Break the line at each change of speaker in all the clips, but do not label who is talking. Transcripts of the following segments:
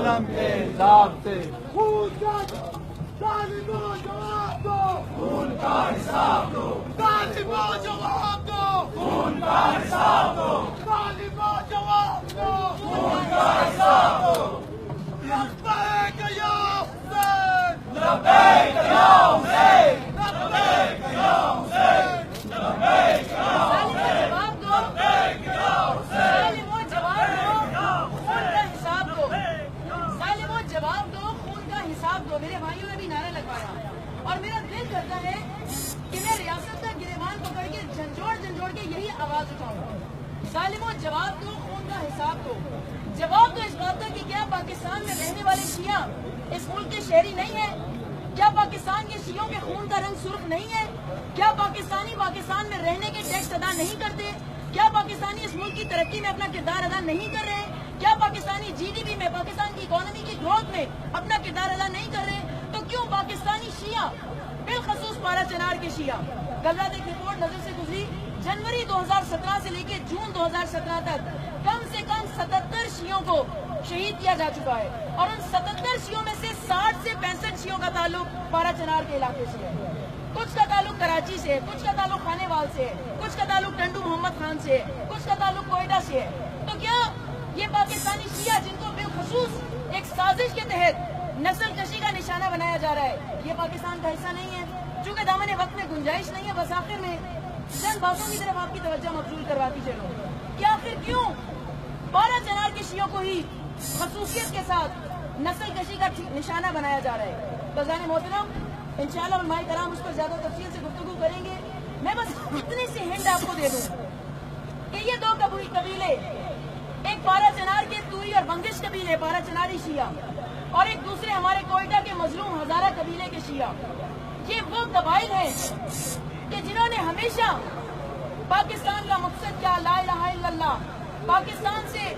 ظلم کے الزام سے خون کا ظالموں جواب دو، خون کا حساب دو، ظالموں جواب دو، خون کا حساب دو، ظالموں جواب دو، خون کا حساب دو۔ لبیک یا حسین، لبیک یا حسین، لبیک یا حسین، لبیک یا حسین، لبیک یا حسین۔
ظالموں جواب دو، خون کا حساب دو، ظالموں جواب دو، خون کا حساب دو۔ میرے بھائیوں نے بھی نعرہ لگوایا اور میرا دل کرتا ہے کہ میں ریاست کا گریبان پکڑ کے جھنجھوڑ کے یہی آواز اٹھاؤں۔ ظالموں جواب دو، خون کا حساب دو۔ جواب دو اس بات کا کہ کیا پاکستان میں رہنے والے شیعہ اس ملک کے شہری نہیں ہیں؟ کیا پاکستان کے شیعوں کے خون کا رنگ سرخ نہیں ہے؟ کیا پاکستانی پاکستان میں رہنے کے ٹیکس ادا نہیں کرتے؟ کیا پاکستانی اس ملک کی ترقی میں اپنا کردار ادا نہیں کر رہے؟ کیا پاکستانی جی ڈی پی میں، پاکستان کی اکانومی کی گروتھ میں اپنا کردار ادا نہیں کر رہے؟ تو کیوں پاکستانی شیعہ، بالخصوص پارا چنار کے شیعہ، کل رات ایک رپورٹ نظر سے گزری، جنوری 2017 سے لے کے جون 2017 تک کم سے کم 77 شیعوں کو شہید کیا جا چکا ہے، اور ان 77 شیعوں میں سے 60 سے 65 شیعوں کا تعلق پارا چنار کے علاقے سے ہے۔ کچھ کا تعلق کراچی سے ہے، کچھ کا تعلق خانے وال سے ہے، کچھ کا تعلق ٹنڈو محمد خان سے ہے، کچھ کا تعلق کوئٹہ سے ہے۔ تو کیا یہ پاکستانی شیعہ جن کو بالخصوص ایک سازش کے تحت نسل کشی کا نشانہ بنایا جا رہا ہے، یہ پاکستان کا حصہ نہیں ہے؟ چونکہ دامن وقت میں گنجائش نہیں ہے، بس آخر میں چند باتوں کی طرف آپ کی توجہ مبذول کرواتی چلوں کہ آخر کیوں پارا چنار کے شیعوں کو ہی خصوصیت کے ساتھ نسل کشی کا نشانہ بنایا جا رہا ہے؟ بزان محترم انشاءاللہ علماء کرام اس پر زیادہ تفصیل سے گفتگو کریں گے۔ میں بس اتنی سی ہنٹ آپ کو دے دوں کہ یہ دو قبیلے، ایک پارا چنار کے توری اور بنگش قبیلے پارا چناری شیعہ، اور ایک دوسرے ہمارے کوئٹہ کے مظلوم ہزارہ قبیلے کے شیعہ، یہ وہ قبائل ہیں کہ جنہوں نے ہمیشہ پاکستان کا مقصد کیا، لا الہ الا اللہ، پاکستان سے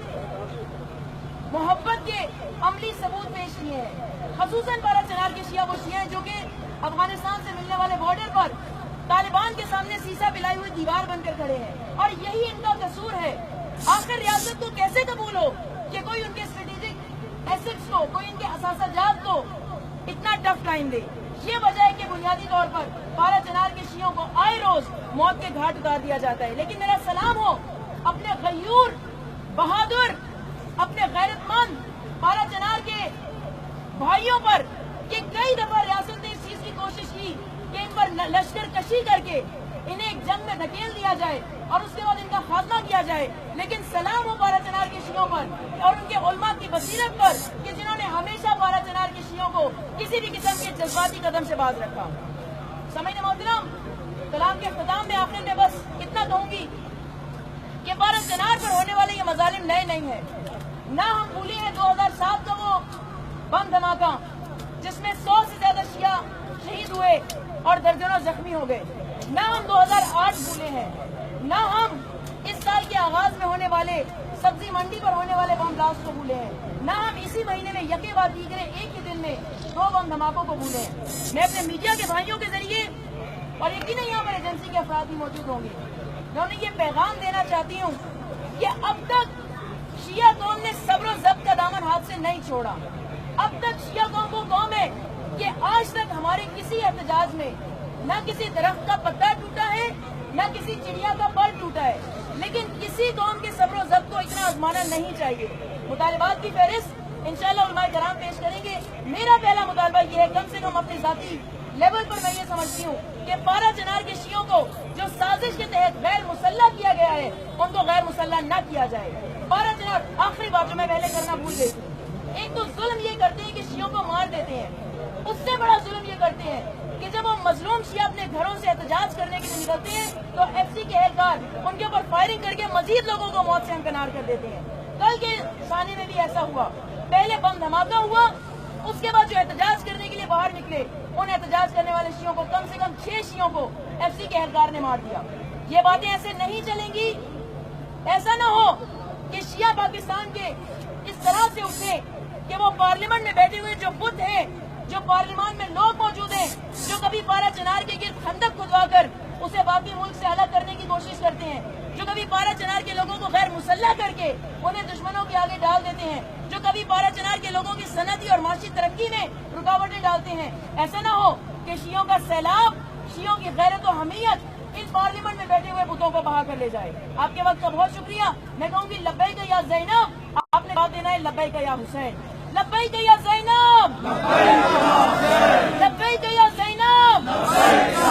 محبت کے عملی ثبوت پیش کیے ہیں۔ خصوصاً پارا چنار کے شیعہ وہ شیعہ ہیں جو کہ افغانستان سے ملنے والے بارڈر پر طالبان کے سامنے سیسا پلائی ہوئی دیوار بن کر کھڑے ہیں، اور یہی ان کا قصور ہے۔ آخر ریاست کو کیسے قبول ہو کہ کوئی ان کے اسٹریٹجک ایسٹس کو، کوئی ان کے اثاثہ جات کو اتنا ٹف ٹائم دے؟ یہ وجہ ہے کہ بنیادی طور پر پارا چنار کے شیعوں کو آئے روز موت کے گھاٹ اتار دیا جاتا ہے۔ لیکن میرا سلام ہو اپنے غیور، بہادر، اپنے غیرت مند پارا چنار کے بھائیوں پر کہ کئی دفعہ ریاست نے اس چیز کی کوشش کی کہ ان پر لشکر کشی کر کے انہیں ایک جنگ میں دھکیل دیا جائے اور اس کے بعد ان کا خاتمہ کیا جائے۔ لیکن سلام ہو پارا چنار کے شیعوں پر اور ان کے علماء کی بصیرت پر کہ جنہوں نے ہمیشہ پارا چنار کے شیعوں کو کسی بھی قسم کے جذباتی قدم سے باز رکھا۔ سامعین محترم، کلام کے اختتام میں آخر میں بس اتنا کہوں گی کہ پارا چنار پر ہونے والے یہ مظالم نئے نہیں ہیں۔ نہ ہم بھولے ہیں 2007 کا وہ بم دھماکہ جس میں 100 سے زیادہ شیعہ شہید ہوئے اور درجنوں زخمی ہو گئے، نہ ہم 2008 بھولے ہیں، نہ ہم اس سال کے آغاز میں ہونے والے سبزی منڈی پر ہونے والے بم بلاسٹ کو بھولے ہیں، نہ ہم اسی مہینے میں یکے بعد دیگرے ایک ہی دن میں 2 بم دھماکوں کو بھولے ہیں۔ میں اپنے میڈیا کے بھائیوں کے ذریعے، اور یقیناً یہاں پر ایجنسی کے افراد بھی موجود ہوں گے، میں انہیں یہ پیغام دینا چاہتی ہوں کہ اب تک شیعہ قوم نے صبر و ضبط کا دامن ہاتھ سے نہیں چھوڑا۔ اب تک شیعہ قوم وہ قوم ہے کہ آج تک ہمارے کسی احتجاج میں نہ کسی درخت کا پتا ٹوٹا ہے، نہ کسی چڑیا کا پر ٹوٹا ہے، لیکن کسی قوم کے صبر و ضبط کو اتنا آزمانا نہیں چاہیے۔ مطالبات کی فہرست انشاءاللہ علماء کرام پیش کریں گے۔ میرا پہلا مطالبہ یہ ہے، کم سے کم اپنے ذاتی لیول پر میں یہ سمجھتی ہوں کہ پارا چنار کے شیعوں کو جو سازش کے تحت غیر مسلح کیا گیا ہے ان کو غیر مسلح نہ کیا جائے۔ پارا چنار، آخری بات جو میں پہلے کرنا بھول گئی، ایک تو ظلم یہ کرتے ہیں کہ شیعوں کو مار دیتے ہیں، اس سے بڑا ظلم یہ کرتے ہیں کہ جب وہ مظلوم شیعہ اپنے گھروں سے احتجاج کرنے کے لیے نکلتے ہیں تو ایف سی کے اہلکار ان کے اوپر فائرنگ کر کے مزید لوگوں کو موت سے ہمکنار کر دیتے ہیں۔ کل کے ثانے میں بھی ایسا ہوا، پہلے بم دھماکہ ہوا، اس کے بعد جو احتجاج کرنے کے لیے باہر نکلے ان احتجاج کرنے والے شیعوں کو، کم سے کم 6 شیعوں کو ایف سی کے اہلکار نے مار دیا۔ یہ باتیں ایسے نہیں چلیں گی۔ ایسا نہ ہو کہ شیعہ پاکستان کے اس طرح سے اٹھے کہ وہ پارلیمنٹ میں بیٹھے ہوئے جو بت ہیں، جو پارلیمان میں لوگ موجود ہیں، جو کبھی پارا چنار کے گرد خندق کھدوا کر اسے باقی ملک سے الگ کرنے کی کوشش کرتے ہیں، جو کبھی پارا چنار کے لوگوں کو غیر مسلح کر کے انہیں دشمنوں کے آگے ڈال دیتے ہیں، جو کبھی پارا چنار کے لوگوں کی صنعتی اور معاشی ترقی میں رکاوٹیں ڈالتے ہیں. ایسا نہ ہو کہ شیعوں کا سیلاب، شیعوں کی غیرت و حمیت ان پارلیمنٹ میں بیٹھے ہوئے بتوں کو بہا کر لے جائے. آپ کے وقت کا بہت شکریہ. میں کہوں گی لبیک یا زینب، آپ نے بات دینا ہے لبیک یا حسین. لبیک یا زینب، لبیک یا زینب.